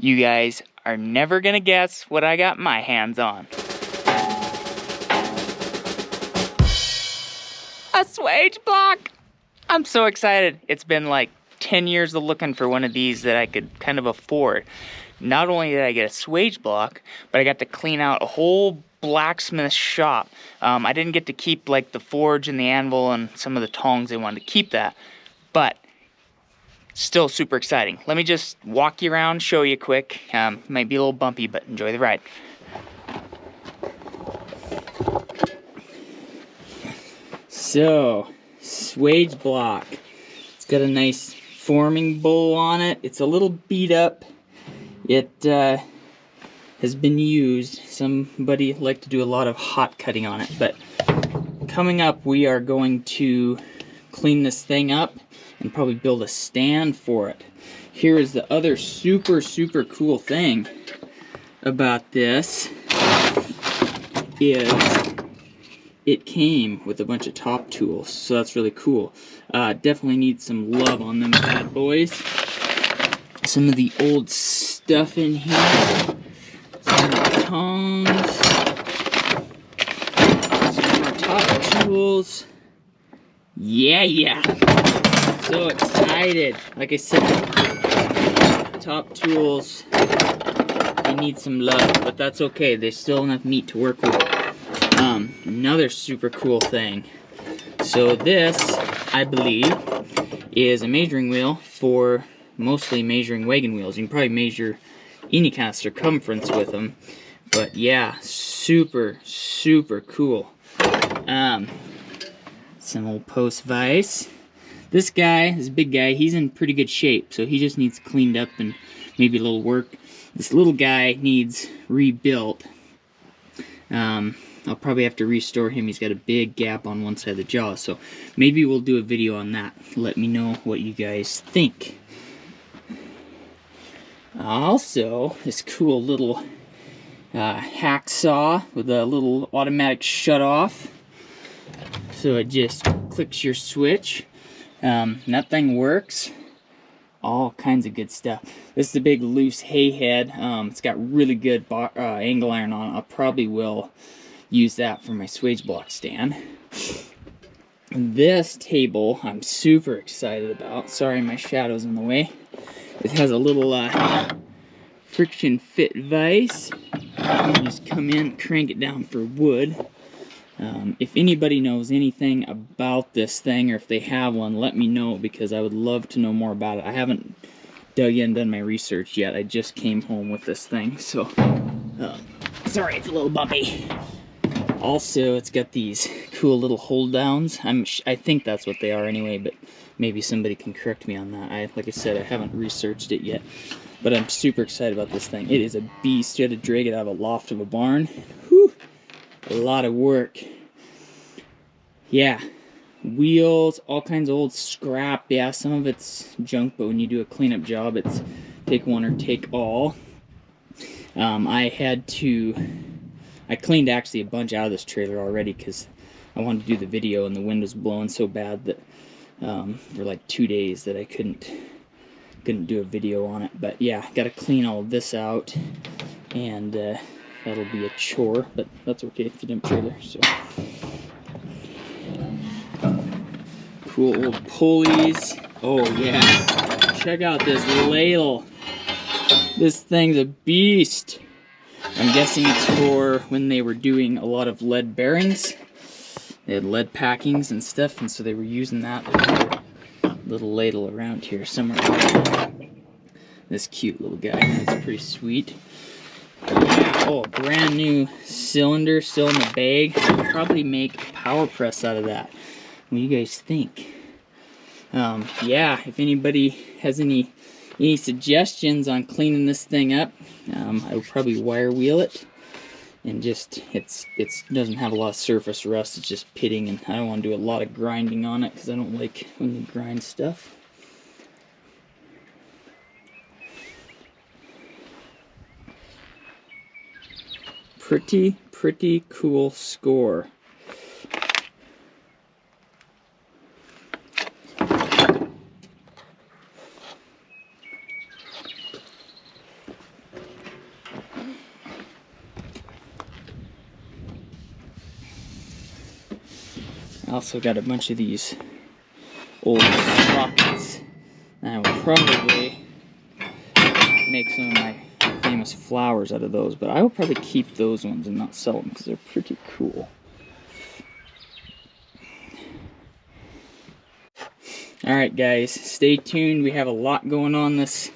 You guys are never gonna guess what I got my hands on. A Swage block! I'm so excited. It's been like 10 years of looking for one of these that I could kind of afford. Not only did I get a Swage block, but I got to clean out a whole blacksmith shop. I didn't get to keep like the forge and the anvil and some of the tongs. I wanted to keep that, but still super exciting. Let me just walk you around, show you quick. Might be a little bumpy, but enjoy the ride. So, Swage block. It's got a nice forming bowl on it. It's a little beat up. It has been used. Somebody liked to do a lot of hot cutting on it, but coming up we are going to clean this thing up and probably build a stand for it. Here is the other super cool thing about this is it came with a bunch of top tools, so that's really cool. Definitely need some love on them bad boys. Some of the old stuff in here. Some of the tongs. Some more top tools. Yeah. So excited. Like I said, top tools, they need some love, but that's okay. There's still enough meat to work with. Another super cool thing. So this, I believe, is a measuring wheel for mostly measuring wagon wheels. You can probably measure any kind of circumference with them. But yeah, super cool. Some old post vise. This guy, this big guy, he's in pretty good shape, so he just needs cleaned up and maybe a little work. This little guy needs rebuilt. I'll probably have to restore him. He's got a big gap on one side of the jaw, so maybe we'll do a video on that. Let me know what you guys think. Also, this cool little hacksaw with a little automatic shut-off. So it just clicks your switch. That thing works. All kinds of good stuff. This is a big loose hay head. It's got really good angle iron on it. I probably will use that for my Swage block stand. This table I'm super excited about. Sorry, my shadow's in the way. It has a little friction fit vise. You just come in, crank it down for wood. If anybody knows anything about this thing, or if they have one, let me know, because I would love to know more about it. I haven't dug in and done my research yet. I just came home with this thing, so sorry it's a little bumpy. Also, it's got these cool little hold downs. I think that's what they are anyway, but maybe somebody can correct me on that. Like I said, I haven't researched it yet, but I'm super excited about this thing. It is a beast. You had to drag it out of a loft of a barn. Whew, a lot of work. Yeah, wheels, all kinds of old scrap. Yeah, some of it's junk, but when you do a cleanup job, it's take one or take all. I cleaned actually a bunch out of this trailer already because I wanted to do the video, and the wind was blowing so bad that for like 2 days that I couldn't do a video on it. But yeah, got to clean all of this out, and that'll be a chore, but that's okay. It's a dump trailer, so. Cool old pulleys. Oh yeah, check out this ladle. This thing's a beast. I'm guessing it's for when they were doing a lot of lead bearings. They had lead packings and stuff, and so they were using that little ladle around here somewhere. This cute little guy. That's pretty sweet. Oh, brand new cylinder still in the bag. I'll probably make a power press out of that. What do you guys think? Yeah, if anybody has any suggestions on cleaning this thing up, I would probably wire wheel it, and just it doesn't have a lot of surface rust. It's just pitting, and I don't want to do a lot of grinding on it because I don't like when you grind stuff. Pretty cool score. I also got a bunch of these old sprockets. And I will probably make some of my famous flowers out of those, but I will probably keep those ones and not sell them because they're pretty cool. Alright guys, stay tuned. We have a lot going on this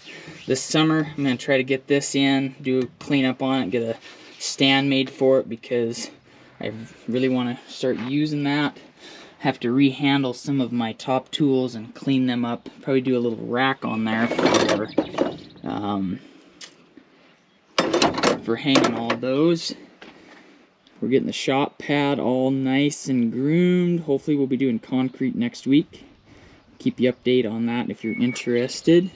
summer. I'm going to try to get this in, do a cleanup on it, get a stand made for it because I really want to start using that. Have to rehandle some of my top tools and clean them up. Probably do a little rack on there for hanging all those. We're getting the shop pad all nice and groomed. Hopefully we'll be doing concrete next week. Keep you updated on that if you're interested.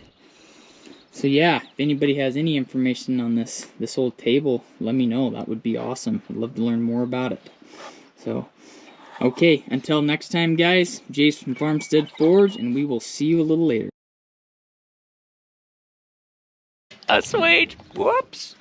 So yeah, if anybody has any information on this old table, let me know. That would be awesome. I'd love to learn more about it. So, okay, until next time guys, Jayce from Farmstead Forge, and we will see you a little later. A Swage, whoops!